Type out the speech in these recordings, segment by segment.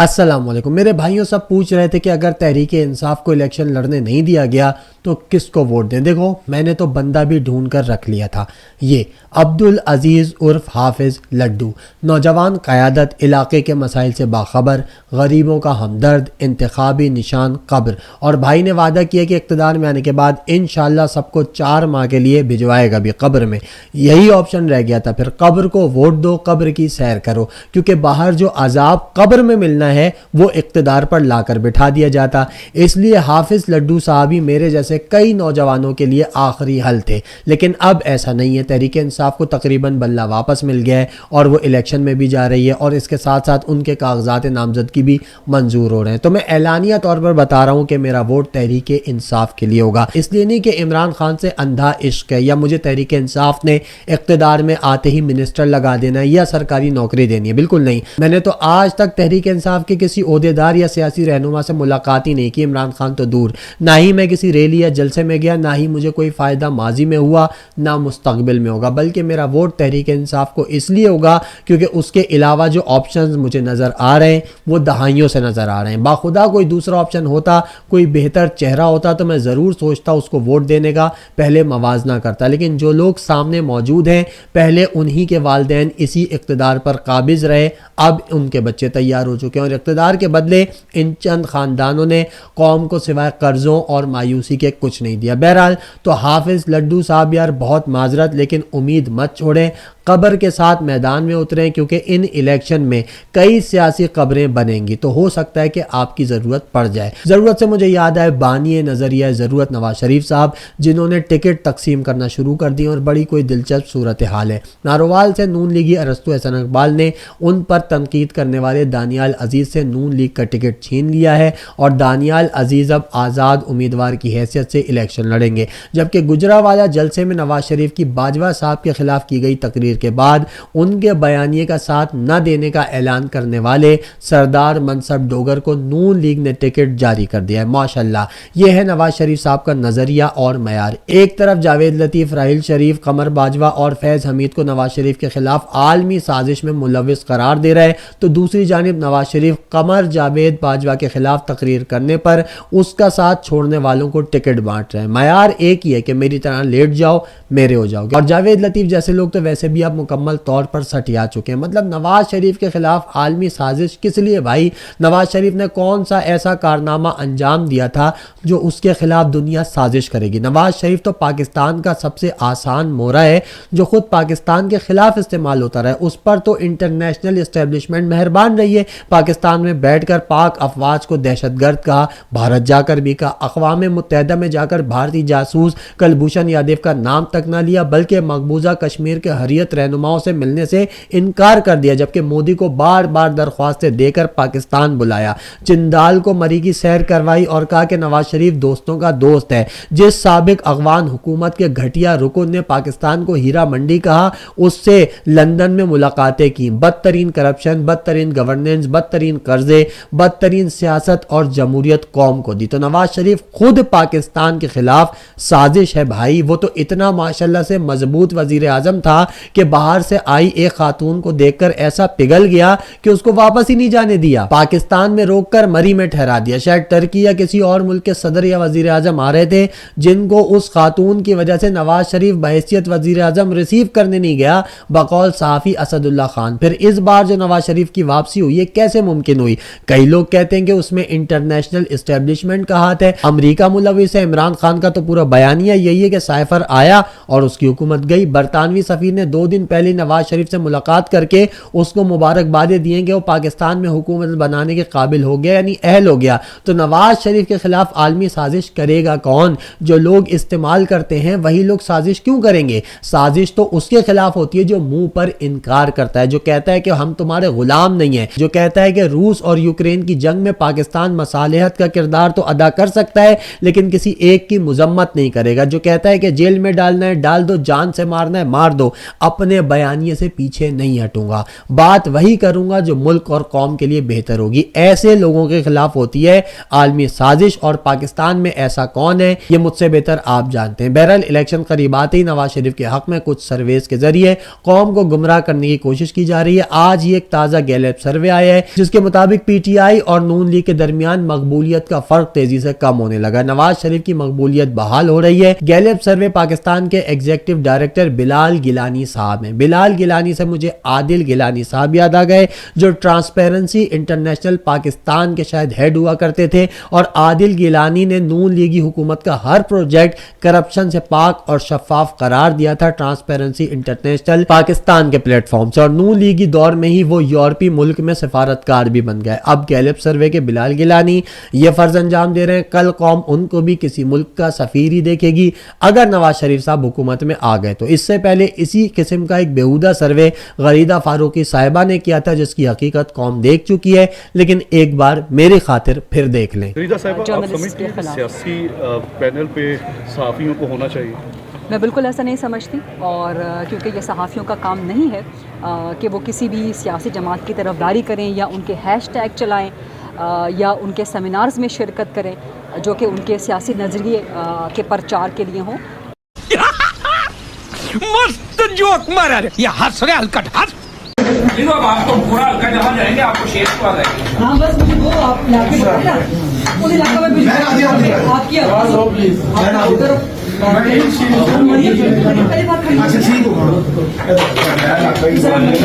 السلام علیکم میرے بھائیوں، سب پوچھ رہے تھے کہ اگر تحریک انصاف کو الیکشن لڑنے نہیں دیا گیا تو کس کو ووٹ دیں۔ دیکھو، میں نے تو بندہ بھی ڈھونڈ کر رکھ لیا تھا۔ یہ عبدالعزیز عرف حافظ لڈو، نوجوان قیادت، علاقے کے مسائل سے باخبر، غریبوں کا ہمدرد، انتخابی نشان قبر، اور بھائی نے وعدہ کیا کہ اقتدار میں آنے کے بعد انشاءاللہ سب کو 4 ماہ کے لیے بھجوائے گا بھی قبر میں۔ یہی آپشن رہ گیا تھا، پھر قبر کو ووٹ دو، قبر کی سیر کرو، کیونکہ باہر جو عذاب قبر میں ملنا ہے وہ اقتدار پر لا کر بٹھا دیا جاتا۔ اس لیے حافظ لڈو صاحبی میرے جیسے کئی نوجوانوں کے لیے آخری حل تھے، لیکن اب ایسا نہیں ہے۔ تحریک انصاف کو تقریباً بلہ واپس مل گیا ہے اور وہ الیکشن میں بھی جا رہی ہے، اور اس کے ساتھ ساتھ ان کے کاغذات نامزدگی بھی منظور ہو رہے ہیں۔ تو میں اعلانیہ طور پر بتا رہا ہوں کہ میرا ووٹ تحریک انصاف کے لیے ہوگا، اس لیے نہیں کہ عمران خان سے اندھا عشق ہے یا مجھے تحریک انصاف نے اقتدار میں آتے ہی منسٹر لگا دینا ہے یا سرکاری نوکری دینی ہے، بالکل نہیں۔ میں نے تو آج تک تحریک انصاف کے کسی عہدیدار یا سیاسی رہنما سے ملاقات ہی نہیں کی، عمران خان تو دور۔ نہ ہی میں کسی ریلی یا جلسے میں گیا، نہ ہی مجھے کوئی فائدہ ماضی میں ہوا، نہ مستقبل میں ہوگا، بلکہ میرا ووٹ تحریک انصاف کو اس لیے ہوگا کیونکہ اس کے علاوہ جو آپشنز مجھے نظر آ رہے ہیں وہ دہائیوں سے نظر آ رہے ہیں۔ باخدا کوئی دوسرا آپشن ہوتا، کوئی بہتر چہرہ ہوتا تو میں ضرور سوچتا اس کو ووٹ دینے کا، پہلے موازنہ کرتا، لیکن جو لوگ سامنے موجود ہیں پہلے انہی کے والدین اسی اقتدار پر قابض رہے، اب ان کے بچے تیار ہو چکے ہیں، اور اقتدار کے بدلے ان چند خاندانوں نے قوم کو سوائے قرضوں اور مایوسی کے کچھ نہیں دیا۔ بہرحال تو حافظ لڈو صاحب یار بہت معذرت، لیکن امید مت چھوڑیں، قبر کے ساتھ میدان میں اتریں، کیونکہ ان الیکشن میں کئی سیاسی قبریں بنیں گی، تو ہو سکتا ہے کہ آپ کی ضرورت پڑ جائے۔ ضرورت سے مجھے یاد آئے بانی نظریہ ضرورت نواز شریف صاحب، جنہوں نے ٹکٹ تقسیم کرنا شروع کر دی اور بڑی کوئی دلچسپ صورتحال ہے۔ ناروال سے نون لیگی ارسطو احسن اقبال نے ان پر تنقید کرنے والے دانیال عزیز سے نون لیگ کا ٹکٹ چھین لیا ہے، اور دانیال عزیز اب آزاد امیدوار کی حیثیت سے الیکشن لڑیں گے، جبکہ گجرانوالہ جلسے میں نواز شریف کی باجوہ صاحب کے خلاف کی گئی تقریر کے بعد ان کے بیانیے کا ساتھ نہ دینے کا اعلان کرنے والے سردار منصب ڈوگر کو نون لیگ نے ٹکٹ جاری کر دیا ہے۔ ماشاءاللہ، یہ ہے نواز شریف صاحب کا نظریہ اور معیار۔ ایک طرف جاوید لطیف، راحیل شریف، قمر باجوہ اور فیض حمید کو نواز شریف کے خلاف عالمی سازش میں ملوث قرار دے رہے ہیں، تو دوسری جانب نواز شریف قمر جاوید باجوہ کے خلاف تقریر کرنے پر اس کا ساتھ چھوڑنے والوں کو ٹکٹ بانٹ رہے ہیں۔ معیار ایک ہی ہے کہ میری طرح لیٹ جاؤ، میرے ہو جاؤ گے۔ اور جاوید لطیف جیسے لوگ تو ویسے بھی اب مکمل طور پر سٹیا چکے ہیں۔ مطلب نواز شریف کے خلاف عالمی سازش کس لیے بھائی؟ نواز شریف نے کون سا ایسا کارنامہ انجام دیا تھا جو اس کے خلاف دنیا سازش کرے گی؟ نواز شریف تو پاکستان کا سب سے آسان مورا ہے جو خود پاکستان کے خلاف استعمال ہوتا رہا ہے، اس پر تو انٹرنیشنل اسٹیبلشمنٹ مہربان رہی ہے۔ پاکستان میں بیٹھ کر پاک افواج کو دہشت گرد کہا، بھارت جا کر بھی کہا، اقوام متحدہ میں جا کر بھارتی جاسوس کلبھوشن یادیو کا نام تک نہ لیا، بلکہ مقبوضہ کشمیر کے حریت رہنماؤں سے ملنے سے انکار کر دیا، جبکہ مودی کو بار بار درخواستیں دے کر پاکستان بلایا، چندال کو مری کی سیر کروائی اور کہا کہ نواز شریف دوستوں کا دوست ہے۔ جس سابق افغان حکومت کے گھٹیا رکن نے پاکستان کو ہیرا منڈی کہا، اس سے لندن میں ملاقاتیں کی، بدترین کرپشن، بدترین گورننس، بدترین قرضے، بدترین سیاست اور جمہوریت قوم کو دی۔ تو نواز شریف خود پاکستان کے خلاف سازش ہے بھائی۔ وہ تو اتنا ماشاءاللہ سے مضبوط وزیر اعظم تھا کہ باہر سے آئی ایک خاتون کو دیکھ کر ایسا پگھل گیا کہ اس کو واپس ہی نہیں جانے دیا، پاکستان میں روک کر مری میں ٹھہرا دیا۔ شاید ٹرکی یا کسی اور ملک کے صدر یا وزیر اعظم آ رہے تھے جن کو اس خاتون کی وجہ سے نواز شریف بحیثیت وزیر اعظم ریسیو کرنے نہیں گیا، بقول صحافی اسد اللہ خان۔ پھر اس بار جو نواز شریف کی واپسی ہوئی ہے کیسے ممکن ہوئی؟ کئی لوگ کہتے ہیں کہ اس میں انٹرنیشنل اسٹیبلشمنٹ کا ہاتھ ہے، امریکہ ملوث ہے۔ عمران خان کا تو پورا بیانیہ یہی ہے کہ سائفر آیا اور اس کی حکومت گئی۔ برطانوی سفیر نے 2 دن پہلے نواز شریف سے ملاقات کر کے اس کو مبارکبادیں دی ہیں کہ وہ پاکستان میں حکومت بنانے کے قابل ہو گیا، یعنی اہل ہو گیا۔ تو نواز شریف کے خلاف عالمی سازش کرے گا کون؟ جو لوگ استعمال کرتے ہیں وہی لوگ سازش کیوں کریں گے؟ سازش تو اس کے خلاف ہوتی ہے جو منہ پر انکار کرتا ہے، جو کہتا ہے کہ ہم تمہارے غلام نہیں ہیں، جو کہتا ہے کہ روس اور یوکرین کی جنگ میں پاکستان مصالحت کا کردار تو ادا کر سکتا ہے لیکن کسی ایک کی مذمت نہیں کرے گا، جو کہتا ہے کہ جیل میں ڈالنا ہے ڈال دو، جان سے مارنا ہے مار دو، اپنے اپنے بیانیے سے پیچھے نہیں ہٹوں گا، بات وہی کروں گا جو ملک اور قوم کے لیے بہتر ہوگی۔ ایسے لوگوں کے خلاف ہوتی ہے عالمی سازش، اور پاکستان میں ایسا کون ہے یہ مجھ سے بہتر آپ جانتے ہیں۔ بہرحال الیکشن قریب آتے ہی نواز شریف کے حق میں کچھ سرویز کے ذریعے قوم کو گمراہ کرنے کی کوشش کی جا رہی ہے۔ آج یہ ایک تازہ گیلپ سروے آیا ہے جس کے مطابق پی ٹی آئی اور نون لیگ کے درمیان مقبولیت کا فرق تیزی سے کم ہونے لگا۔ نواز شریف کی مقبولیت بحال ہو رہی ہے۔ گیلپ سروے پاکستان کے ایگزیکٹو ڈائریکٹر بلال گیلانی صاحب ہیں۔ بلال گیلانی سے مجھے عادل گیلانی صاحب یاد آ گئے جو ٹرانسپیرنسی انٹرنیشنل پاکستان کے شاید ہیڈ ہوا کرتے تھے، اور عادل گیلانی نے نون لیگی حکومت کا ہر پروجیکٹ کرپشن سے پاک اور شفاف قرار دیا تھا ٹرانسپیرنسی انٹرنیشنل پاکستان کے پلیٹ فارم سے، اور نون لیگی دور میں ہی وہ یورپی ملک میں سفارتکار بھی بن گئے۔ اب گیلپ سروے کے بلال گیلانی یہ فرض انجام دے رہے ہیں کل قوم ان کو بھی کسی ملک کا سفیر ہی دیکھے گی اگر نواز شریف صاحب حکومت میں آ گئے تو۔ اس سے پہلے اسی قسم کا ایک بیہودہ سروے غریدہ فاروقی صاحبہ نے کیا تھا جس کی حقیقت قوم دیکھ چکی ہے، لیکن ایک بار میری خاطر پھر دیکھ لیں۔ غریدہ صاحبہ، آپ سمجھتی ہیں کہ سیاسی پینل پہ صحافیوں کو ہونا چاہیے؟ میں بالکل ایسا نہیں سمجھتی، اور کیونکہ یہ صحافیوں کا کام نہیں ہے کہ وہ کسی بھی سیاسی جماعت کی طرفداری کریں یا ان کے ہیش ٹیگ چلائیں یا ان کے سیمینارز میں شرکت کریں جو کہ ان کے سیاسی نظریے کے پرچار کے لیے ہوں۔ مست جوک مارا رہے، یہ ہنس رہے ہلکٹ ہنس۔ اب آپ کو پورا ہلکا جہاں جائیں گے آپ کو شیخ کو آ جائیں گے۔ ہاں بس مجھے وہ آپ علاقے میں نا اس علاقے میں آپ کی آواز ہو پلیز۔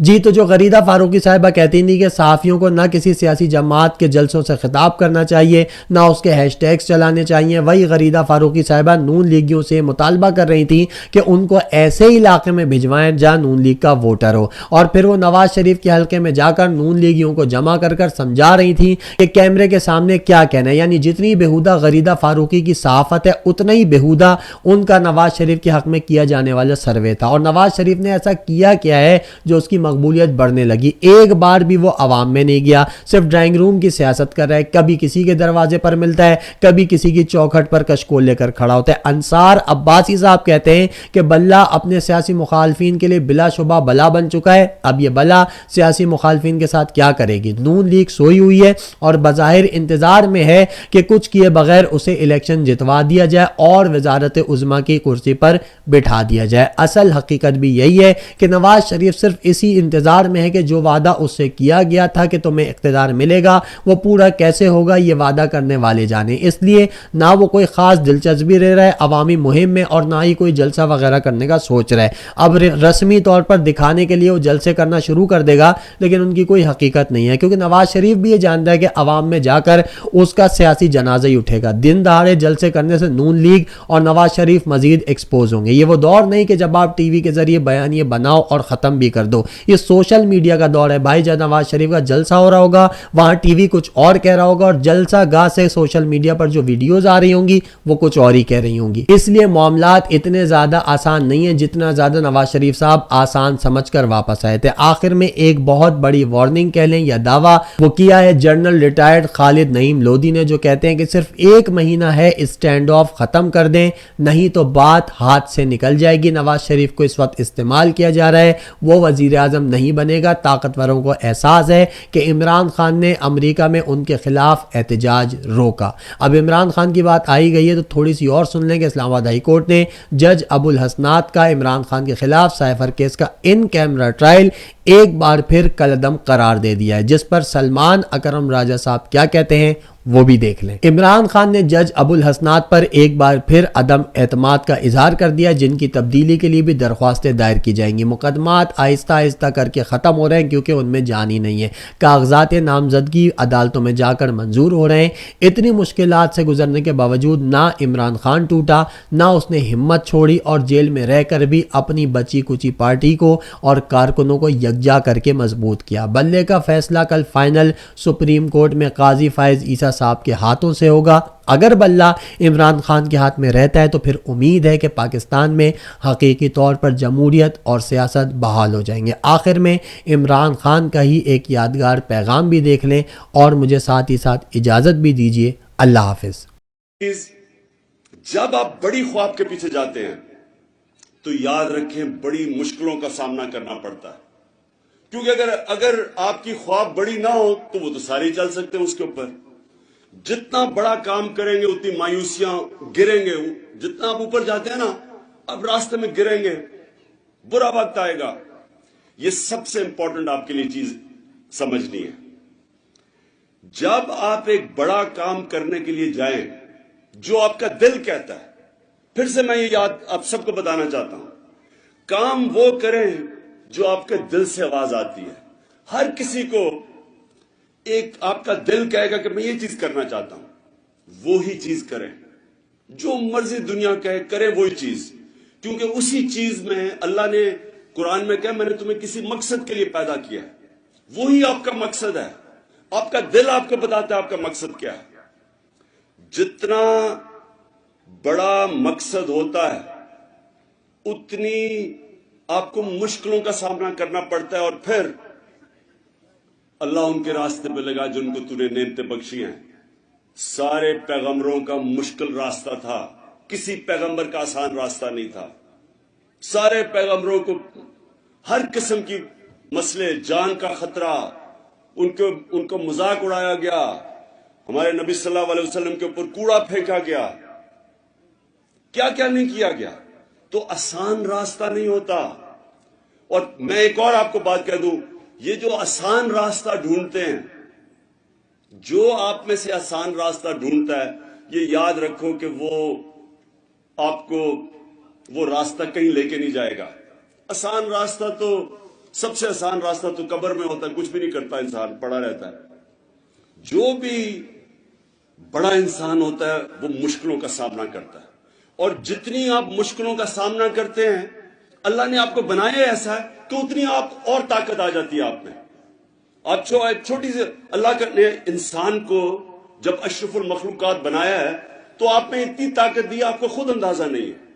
جی تو جو غریدہ فاروقی صاحبہ کہتی تھی کہ صحافیوں کو نہ کسی سیاسی جماعت کے جلسوں سے خطاب کرنا چاہیے نہ اس کے ہیش ٹیگز چلانے چاہیے، وہی غریدہ فاروقی صاحبہ نون لیگیوں سے مطالبہ کر رہی تھی کہ ان کو ایسے علاقے میں بھجوائیں جہاں نون لیگ کا ووٹر ہو، اور پھر وہ نواز شریف کے حلقے میں جا کر نون لیگیوں کو جمع کر کر سمجھا رہی تھی کہ کیمرے کے سامنے کیا کہنا ہے۔ یعنی جتنی بےہودہ غریدہ فاروقی کی صحافت ہے اتنا ہی بےہودہ ان کا نواز شریف کے حق میں کیا جانے والا سروے تھا، اور نواز شریف نے ایسا کیا ہے جو اس کی مقبولیت بڑھنے لگی۔ ایک بار بھی وہ عوام میں نہیں گیا، صرف ڈرائنگ روم کی سیاست کر رہا ہے، کبھی کسی کے دروازے پر ملتا ہے، کبھی کسی کی چوکھٹ پر کشکول لے کر کھڑا ہوتا ہے۔ انصار عباسی صاحب کہتے ہیں کہ بلہ اپنے سیاسی مخالفین کے لیے بلا شبہ بلا بن چکا ہے، اب یہ بلا سیاسی مخالفین کے ساتھ کیا کرے گی؟ نون لیگ سوئی ہوئی ہے اور بظاہر انتظار میں ہے کہ کچھ کیے بغیر اسے الیکشن جتوا دیا جائے اور وزارت عظمیٰ کی کرسی پر بٹھا دیا جائے۔ اصل حقیقت بھی یہی ہے کہ نواز شریف صرف اسی انتظار میں ہے کہ جو وعدہ اس سے کیا گیا تھا کہ تمہیں اقتدار ملے گا وہ پورا کیسے ہوگا یہ وعدہ کرنے والے جانے، اس لیے نہ وہ کوئی خاص دلچسپی لے رہا ہے عوامی مہم میں اور نہ ہی کوئی جلسہ وغیرہ کرنے کا سوچ رہا ہے۔ اب رسمی طور پر دکھانے کے لیے وہ جلسے کرنا شروع کر دے گا لیکن ان کی کوئی حقیقت نہیں ہے، کیونکہ نواز شریف بھی یہ جانتا ہے کہ عوام میں جا کر اس کا سیاسی جنازہ ہی اٹھے گا۔ دن دہاڑے جلسے کرنے سے نون لیگ اور نواز شریف مزید ایکسپوز ہوں گے۔ یہ وہ دور نہیں کہ جب آپ ٹی وی کے ذریعے بیانیے بناؤ اور ختم بھی کر دو، یہ سوشل میڈیا کا دور ہے بھائی۔ جب نواز شریف کا جلسہ ہو رہا ہوگا وہاں ٹی وی کچھ اور کہہ رہا ہوگا، اور جلسہ گاہ سے سوشل میڈیا پر جو ویڈیوز آ رہی ہوں گی وہ کچھ اور ہی کہہ رہی ہوں گی۔ اس لیے معاملات اتنے زیادہ آسان نہیں ہیں جتنا زیادہ نواز شریف صاحب آسان سمجھ کر واپس آئے تھے۔ آخر میں ایک بہت بڑی وارننگ کہہ لیں یا دعویٰ وہ کیا ہے جنرل ریٹائرڈ خالد نعیم لودھی نے، جو کہتے ہیں کہ صرف 1 مہینہ ہے اسٹینڈ آف ختم کر دیں نہیں تو بات ہاتھ سے نکل جائے گی۔ نواز شریف کو اس وقت استعمال کیا جا رہا ہے، وہ وزیر اعظم نہیں بنے گا۔ طاقتوروں کو احساس ہے کہ عمران خان نے امریکہ میں ان کے خلاف احتجاج روکا۔ اب عمران خان کی بات آئی گئی ہے تو تھوڑی سی اور سن لیں کہ اسلام آباد ہائی کورٹ نے جج ابو الحسنات کا عمران خان کے خلاف سائفر کیس کا ان کیمرہ ٹرائل ایک بار پھر کالعدم قرار دے دیا ہے، جس پر سلمان اکرم راجہ صاحب کیا کہتے ہیں وہ بھی دیکھ لیں۔ عمران خان نے جج ابو الحسنات پر ایک بار پھر عدم اعتماد کا اظہار کر دیا، جن کی تبدیلی کے لیے بھی درخواستیں دائر کی جائیں گی۔ مقدمات آہستہ آہستہ کر کے ختم ہو رہے ہیں کیونکہ ان میں جان ہی نہیں ہے۔ کاغذات نامزدگی عدالتوں میں جا کر منظور ہو رہے ہیں۔ اتنی مشکلات سے گزرنے کے باوجود نہ عمران خان ٹوٹا، نہ اس نے ہمت چھوڑی، اور جیل میں رہ کر بھی اپنی بچی کچی پارٹی کو اور کارکنوں کو یکجا کر کے مضبوط کیا۔ بلے کا فیصلہ کل فائنل سپریم کورٹ میں قاضی فائز عیسیٰ صاحب کے ہاتھوں سے ہوگا۔ اگر بلہ عمران خان کے ہاتھ میں رہتا ہے تو پھر امید ہے کہ پاکستان میں حقیقی طور پر جمہوریت اور سیاست بحال ہو جائیں گے۔ آخر میں عمران خان کا ہی ایک یادگار پیغام بھی دیکھ لیں اور مجھے ساتھ ہی ساتھ اجازت بھی دیجیے۔ اللہ حافظ۔ جب آپ بڑی خواب کے پیچھے جاتے ہیں تو یاد رکھیں بڑی مشکلوں کا سامنا کرنا پڑتا ہے، کیونکہ اگر آپ کی خواب بڑی نہ ہو تو وہ تو سارے چل سکتے ہیں اس کے اوپر. جتنا بڑا کام کریں گے اتنی مایوسیاں، گریں گے. جتنا آپ اوپر جاتے ہیں نا، اب راستے میں گریں گے، برا وقت آئے گا. یہ سب سے امپورٹنٹ آپ کے لیے چیز سمجھنی ہے. جب آپ ایک بڑا کام کرنے کے لیے جائیں جو آپ کا دل کہتا ہے، پھر سے میں یہ یاد آپ سب کو بتانا چاہتا ہوں، کام وہ کریں جو آپ کے دل سے آواز آتی ہے. ہر کسی کو ایک آپ کا دل کہے گا کہ میں یہ چیز کرنا چاہتا ہوں، وہی چیز کریں. جو مرضی دنیا کہے کریں وہی چیز، کیونکہ اسی چیز میں اللہ نے قرآن میں کہا میں نے تمہیں کسی مقصد کے لیے پیدا کیا ہے. وہی آپ کا مقصد ہے. آپ کا دل آپ کو بتاتا ہے آپ کا مقصد کیا ہے. جتنا بڑا مقصد ہوتا ہے اتنی آپ کو مشکلوں کا سامنا کرنا پڑتا ہے، اور پھر اللہ ان کے راستے پہ لگا جن کو تو نے نعمتیں بخشی ہیں. سارے پیغمبروں کا مشکل راستہ تھا، کسی پیغمبر کا آسان راستہ نہیں تھا. سارے پیغمبروں کو ہر قسم کی مسئلے، جان کا خطرہ، ان کو مذاق اڑایا گیا. ہمارے نبی صلی اللہ علیہ وسلم کے اوپر کوڑا پھینکا گیا، کیا کیا نہیں کیا گیا. تو آسان راستہ نہیں ہوتا. اور میں ایک اور آپ کو بات کہہ دوں، یہ جو آسان راستہ ڈھونڈتے ہیں، جو آپ میں سے آسان راستہ ڈھونڈتا ہے، یہ یاد رکھو کہ وہ آپ کو وہ راستہ کہیں لے کے نہیں جائے گا. آسان راستہ تو سب سے آسان راستہ تو قبر میں ہوتا ہے، کچھ بھی نہیں کرتا انسان، پڑا رہتا ہے. جو بھی بڑا انسان ہوتا ہے وہ مشکلوں کا سامنا کرتا ہے، اور جتنی آپ مشکلوں کا سامنا کرتے ہیں اللہ نے آپ کو بنایا ایسا ہے کہ اتنی آپ اور طاقت آ جاتی ہے آپ میں. آپ چھوٹی سی اللہ نے انسان کو جب اشرف المخلوقات بنایا ہے تو آپ میں اتنی طاقت دی آپ کو خود اندازہ نہیں ہے.